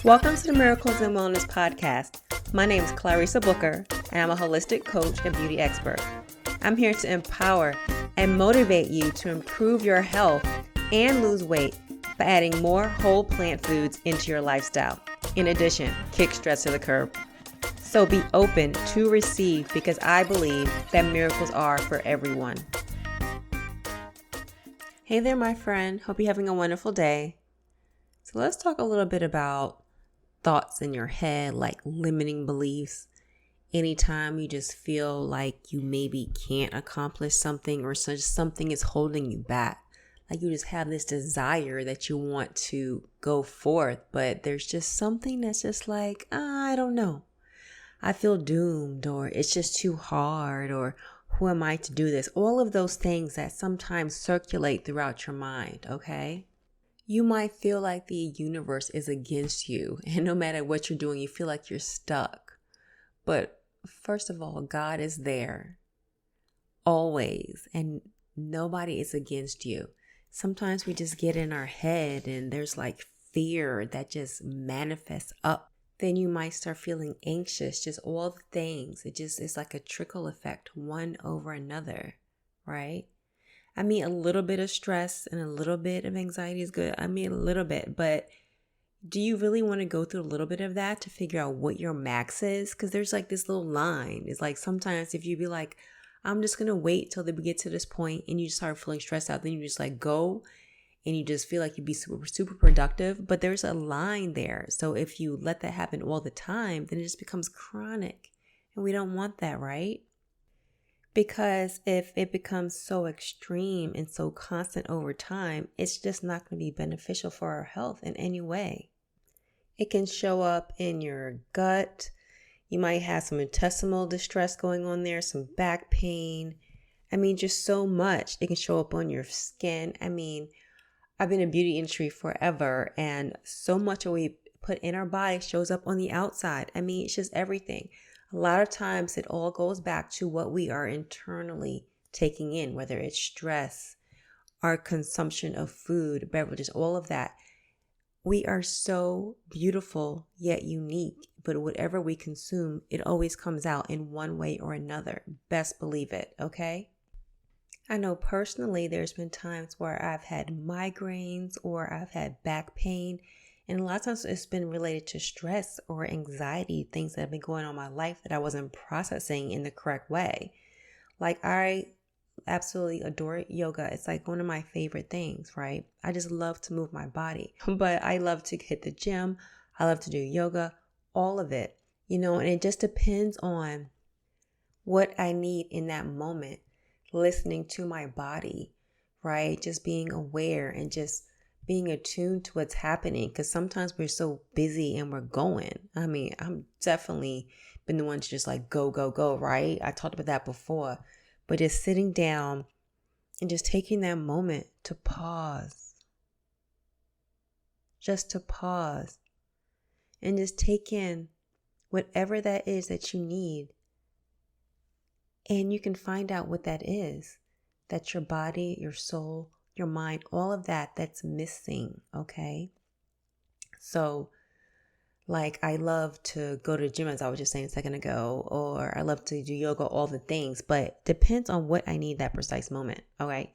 Welcome to the Miracles and Wellness Podcast. My name is Clarissa Booker, and I'm a holistic coach and beauty expert. I'm here to empower and motivate you to improve your health and lose weight by adding more whole plant foods into your lifestyle. In addition, kick stress to the curb. So be open to receive, because I believe that miracles are for everyone. Hey there, my friend. Hope you're having a wonderful day. So let's talk a little bit about thoughts in your head, like limiting beliefs. Anytime you just feel like you maybe can't accomplish something, or something is holding you back. Like you just have this desire that you want to go forth, but there's just something that's just like, I don't know. I feel doomed, or it's just too hard, or who am I to do this? All of those things that sometimes circulate throughout your mind, okay? You might feel like the universe is against you, and no matter what you're doing, you feel like you're stuck. But first of all, God is there always, and nobody is against you. Sometimes we just get in our head and there's like fear that just manifests up. Then you might start feeling anxious, just all the things. It's like a trickle effect, one over another, right? I mean, a little bit of stress and a little bit of anxiety is good. I mean, a little bit, but do you really want to go through a little bit of that to figure out what your max is? Because there's like this little line. It's like sometimes if you be like, I'm just going to wait till they get to this point, and you just start feeling stressed out, then you just like go and you just feel like you'd be super, super productive. But there's a line there. So if you let that happen all the time, then it just becomes chronic. And we don't want that, right? Because if it becomes so extreme and so constant over time, it's just not going to be beneficial for our health in any way. It can show up in your gut. You might have some intestinal distress going on there, some back pain. I mean, just so much. It can show up on your skin. I mean, I've been in the beauty industry forever, and so much of what we put in our body shows up on the outside. I mean, it's just everything. A lot of times it all goes back to what we are internally taking in, whether it's stress, our consumption of food, beverages, all of that. We are so beautiful yet unique, but whatever we consume, it always comes out in one way or another. Best believe it, okay? I know personally there's been times where I've had migraines or I've had back pain. And a lot of times it's been related to stress or anxiety, things that have been going on in my life that I wasn't processing in the correct way. Like I absolutely adore yoga. It's like one of my favorite things, right? I just love to move my body, but I love to hit the gym. I love to do yoga, all of it, and it just depends on what I need in that moment, listening to my body, right? Just being aware and just being attuned to what's happening, because sometimes we're so busy and we're going. I mean, I'm definitely been the one to just like go, go, go, right? I talked about that before, but just sitting down and just taking that moment to pause, just to pause and just take in whatever that is that you need. And you can find out what that is, that your body, your soul, your mind, all of that's missing, okay? So, like, I love to go to the gym, as I was just saying a second ago, or I love to do yoga, all the things, but depends on what I need that precise moment, okay?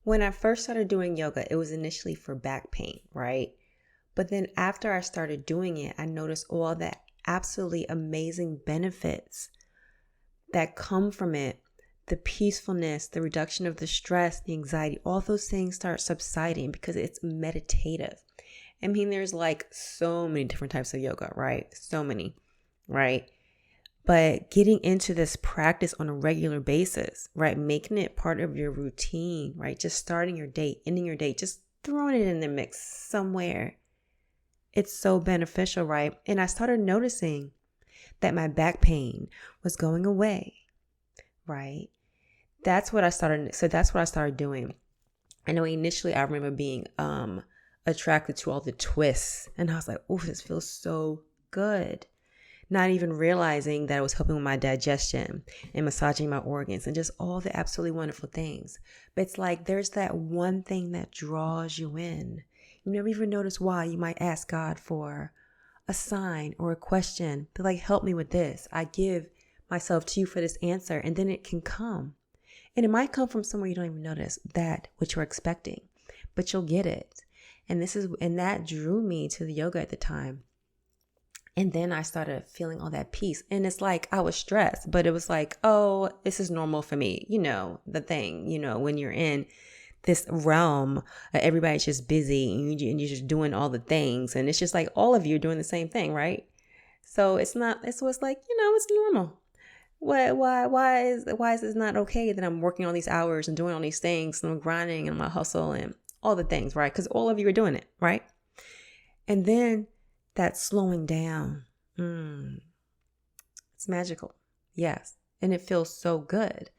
When I first started doing yoga, it was initially for back pain, right? But then after I started doing it, I noticed all that absolutely amazing benefits that come from it. The peacefulness, the reduction of the stress, the anxiety, all those things start subsiding because it's meditative. I mean, there's like so many different types of yoga, right? So many, right? But getting into this practice on a regular basis, right? Making it part of your routine, right? Just starting your day, ending your day, just throwing it in the mix somewhere. It's so beneficial, right? And I started noticing that my back pain was going away, right? That's what I started doing. I know initially I remember being attracted to all the twists, and I was like, oh, this feels so good. Not even realizing that it was helping with my digestion and massaging my organs and just all the absolutely wonderful things. But it's like there's that one thing that draws you in. You never even notice why. You might ask God for a sign or a question to like, help me with this. I give myself to you for this answer, and then it can come. And it might come from somewhere you don't even notice that what you're expecting, but you'll get it. And that drew me to the yoga at the time. And then I started feeling all that peace. And it's like I was stressed, but it was like, oh, this is normal for me. The thing, when you're in this realm, everybody's just busy and you're just doing all the things. And it's just like all of you are doing the same thing, right? So it's like, it's normal. Why is this not okay that I'm working all these hours and doing all these things and I'm grinding and my hustle and all the things, right? Because all of you are doing it, right? And then that slowing down, it's magical. Yes. And it feels so good.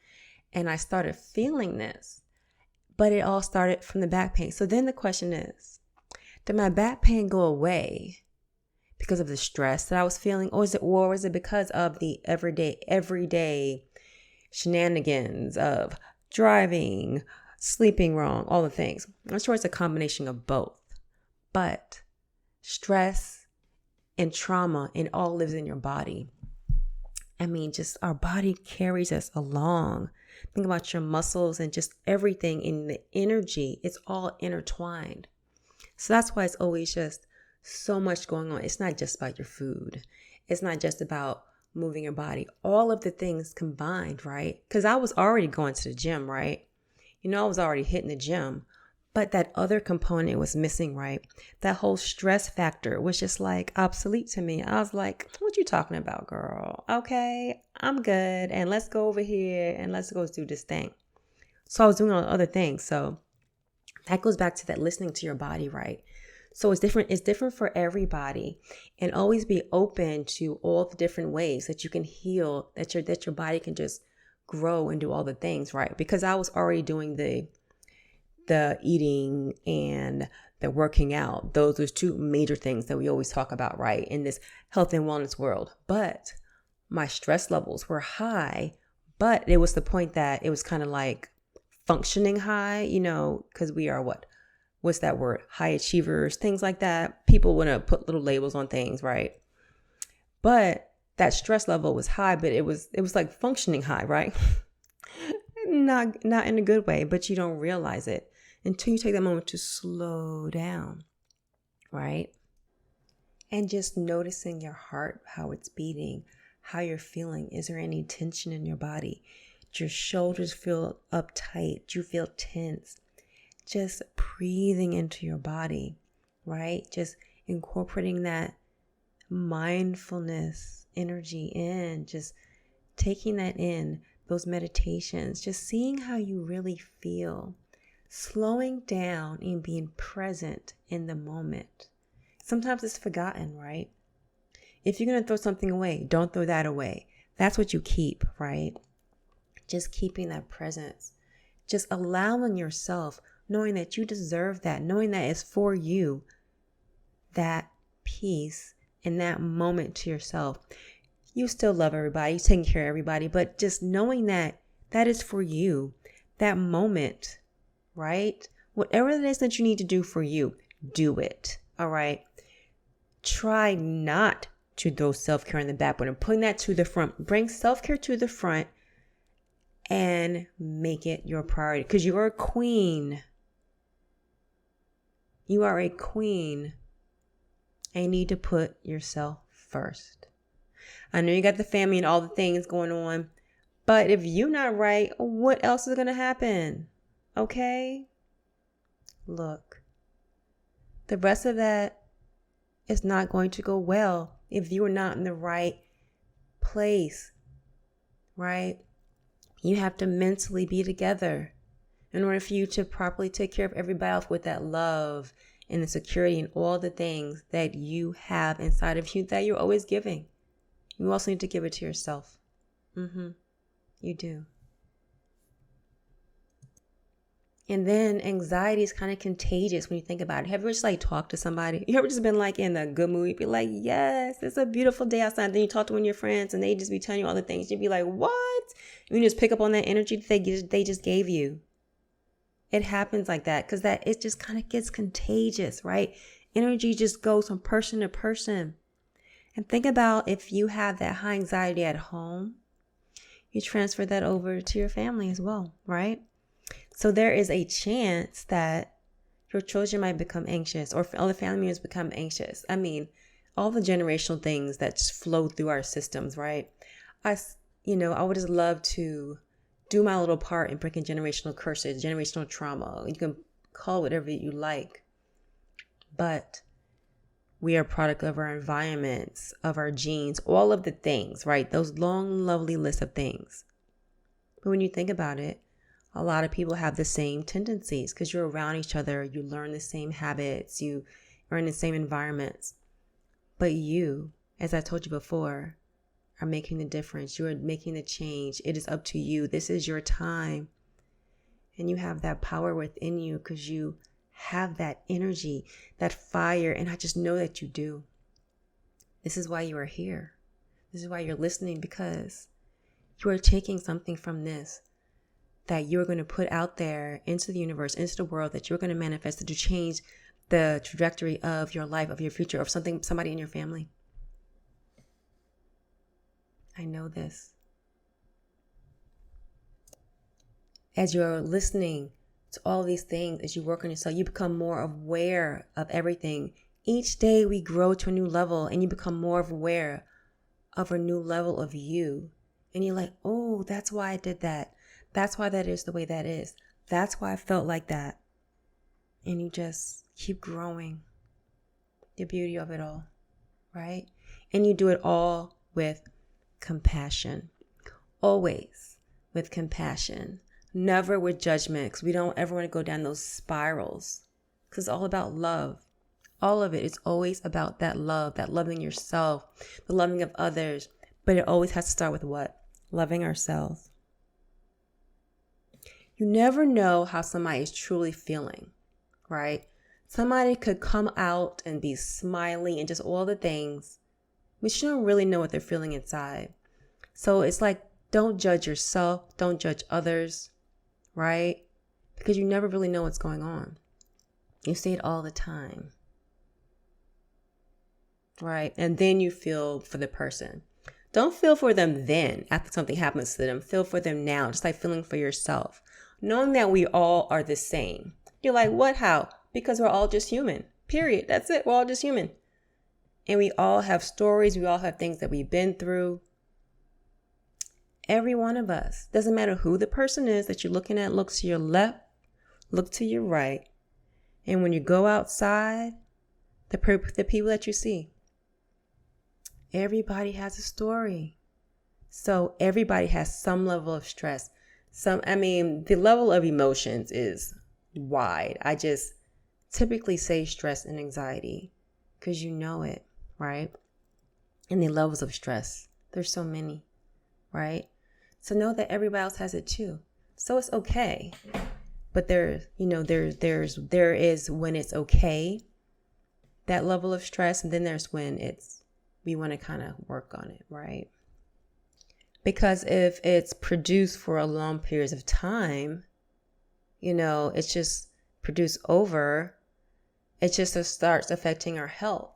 And I started feeling this, but it all started from the back pain. So then the question is, did my back pain go away because of the stress that I was feeling? Or is it because of the everyday shenanigans of driving, sleeping wrong, all the things? I'm sure it's a combination of both. But stress and trauma, it all lives in your body. Just our body carries us along. Think about your muscles and just everything in the energy. It's all intertwined. So that's why it's always just so much going on. It's not just about your food. It's not just about moving your body. All of the things combined, right? Because I was already going to the gym, right? I was already hitting the gym. But that other component was missing, right? That whole stress factor was just like obsolete to me. I was like, what you talking about, girl? Okay, I'm good. And let's go over here and let's go do this thing. So I was doing all the other things. So that goes back to that listening to your body, right? So it's different. It's different for everybody. And always be open to all the different ways that you can heal, that your body can just grow and do all the things, right? Because I was already doing the eating and the working out. Those are two major things that we always talk about, right? In this health and wellness world. But my stress levels were high, but it was the point that it was kind of like functioning high, because we are what's that word? High achievers, things like that. People want to put little labels on things, right? But that stress level was high, but it was like functioning high, right? Not in a good way, but you don't realize it until you take that moment to slow down, right? And just noticing your heart, how it's beating, how you're feeling. Is there any tension in your body? Do your shoulders feel uptight? Do you feel tense? Just breathing into your body, right? Just incorporating that mindfulness energy in, just taking that in, those meditations, just seeing how you really feel, slowing down and being present in the moment. Sometimes it's forgotten, right? If you're going to throw something away, don't throw that away. That's what you keep, right? Just keeping that presence, just allowing yourself, knowing that you deserve that, knowing that it's for you, that peace in that moment to yourself. You still love everybody, you're taking care of everybody, but just knowing that that is for you, that moment, right? Whatever it is that you need to do for you, do it, all right? Try not to throw self-care in the back burner, putting that to the front. Bring self-care to the front and make it your priority, because you are a queen. You are a queen and you need to put yourself first. I know you got the family and all the things going on, but if you're not right, what else is going to happen? Okay? Look, the rest of that is not going to go well if you are not in the right place, right? You have to mentally be together in order for you to properly take care of everybody else with that love and the security and all the things that you have inside of you that you're always giving. You also need to give it to yourself. You do. And then anxiety is kind of contagious when you think about it. Have you ever just talked to somebody? You ever just been in a good mood? You'd be like, yes, it's a beautiful day outside. Then you talk to one of your friends and they just be telling you all the things. You'd be like, what? And you just pick up on that energy that they just gave you. It happens like that because that it just kind of gets contagious, right? Energy just goes from person to person. And think about if you have that high anxiety at home, you transfer that over to your family as well, right? So there is a chance that your children might become anxious or other family members become anxious. I mean, all the generational things that just flow through our systems, right? I would just love to do my little part in breaking generational curses, generational trauma. You can call it whatever you like. But we are a product of our environments, of our genes, all of the things, right? Those long, lovely list of things. But when you think about it, a lot of people have the same tendencies because you're around each other. You learn the same habits. You are in the same environments. But you, as I told you before, are making the difference. You are making the change. It is up to you. This is your time. And you have that power within you because you have that energy, that fire. And I just know that you do. This is why you are here. This is why you're listening, because you are taking something from this that you're going to put out there into the universe, into the world, that you're going to manifest to change the trajectory of your life, of your future, of somebody in your family. I know this. As you're listening to all these things, as you work on yourself, you become more aware of everything. Each day we grow to a new level and you become more aware of a new level of you. And you're like, oh, that's why I did that. That's why that is the way that is. That's why I felt like that. And you just keep growing. The beauty of it all, right? And you do it all with compassion. Always with compassion. Never with judgment, because we don't ever want to go down those spirals. Because it's all about love. All of it is always about that love, that loving yourself, the loving of others. But it always has to start with what? Loving ourselves. You never know how somebody is truly feeling, right? Somebody could come out and be smiling and just all the things, but you don't really know what they're feeling inside. So it's like, don't judge yourself. Don't judge others, right? Because you never really know what's going on. You see it all the time, right? And then you feel for the person. Don't feel for them then after something happens to them. Feel for them now, just like feeling for yourself. Knowing that we all are the same. You're like, what, how? Because we're all just human, period. That's it. We're all just human. And we all have stories. We all have things that we've been through. Every one of us. Doesn't matter who the person is that you're looking at. Look to your left. Look to your right. And when you go outside, the people that you see, everybody has a story. So everybody has some level of stress. The level of emotions is wide. I just typically say stress and anxiety because you know it, right? And the levels of stress, there's so many, right? So know that everybody else has it too. So it's okay. But there is when it's okay, that level of stress, and then there's when we want to kind of work on it, right? Because if it's produced for a long period of time, it's just produced over, it just starts affecting our health.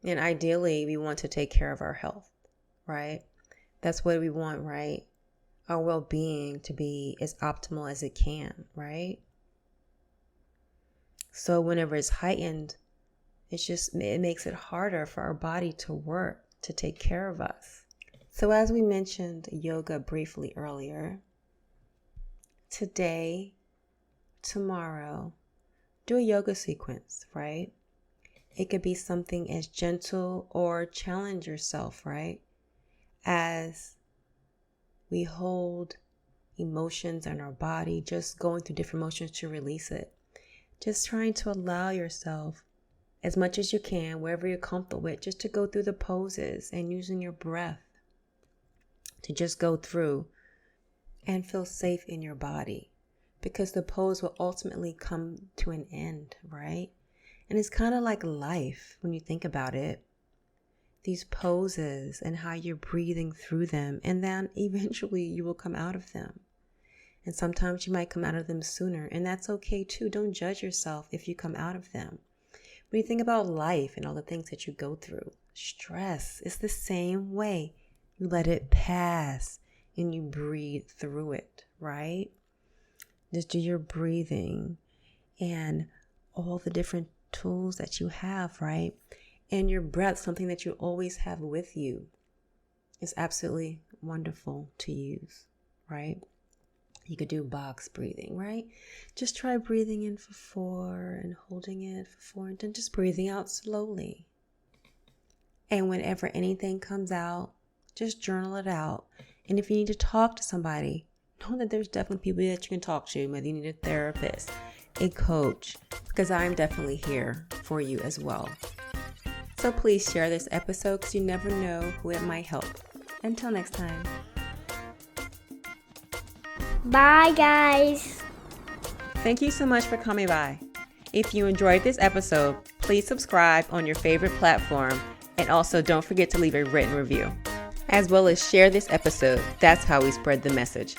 And ideally, we want to take care of our health, right? That's what we want, right? Our well-being to be as optimal as it can, right? So whenever it's heightened, it makes it harder for our body to work, to take care of us. So as we mentioned yoga briefly earlier, today, tomorrow, do a yoga sequence, right? It could be something as gentle or challenge yourself, right? As we hold emotions in our body, just going through different emotions to release it. Just trying to allow yourself as much as you can, wherever you're comfortable with, just to go through the poses and using your breath to just go through and feel safe in your body, because the pose will ultimately come to an end, right? And it's kind of like life when you think about it. These poses and how you're breathing through them, and then eventually you will come out of them. And sometimes you might come out of them sooner, and that's okay too. Don't judge yourself if you come out of them. When you think about life and all the things that you go through, stress is the same way. You let it pass and you breathe through it, right? Just do your breathing and all the different tools that you have, right? And your breath, something that you always have with you, is absolutely wonderful to use, right? You could do box breathing, right? Just try breathing in for 4 and holding it for 4 and then just breathing out slowly. And whenever anything comes out, just journal it out. And if you need to talk to somebody, know that there's definitely people that you can talk to, whether you need a therapist, a coach, because I'm definitely here for you as well. So please share this episode because you never know who it might help. Until next time. Bye, guys. Thank you so much for coming by. If you enjoyed this episode, please subscribe on your favorite platform, and also don't forget to leave a written review, as well as share this episode. That's how we spread the message.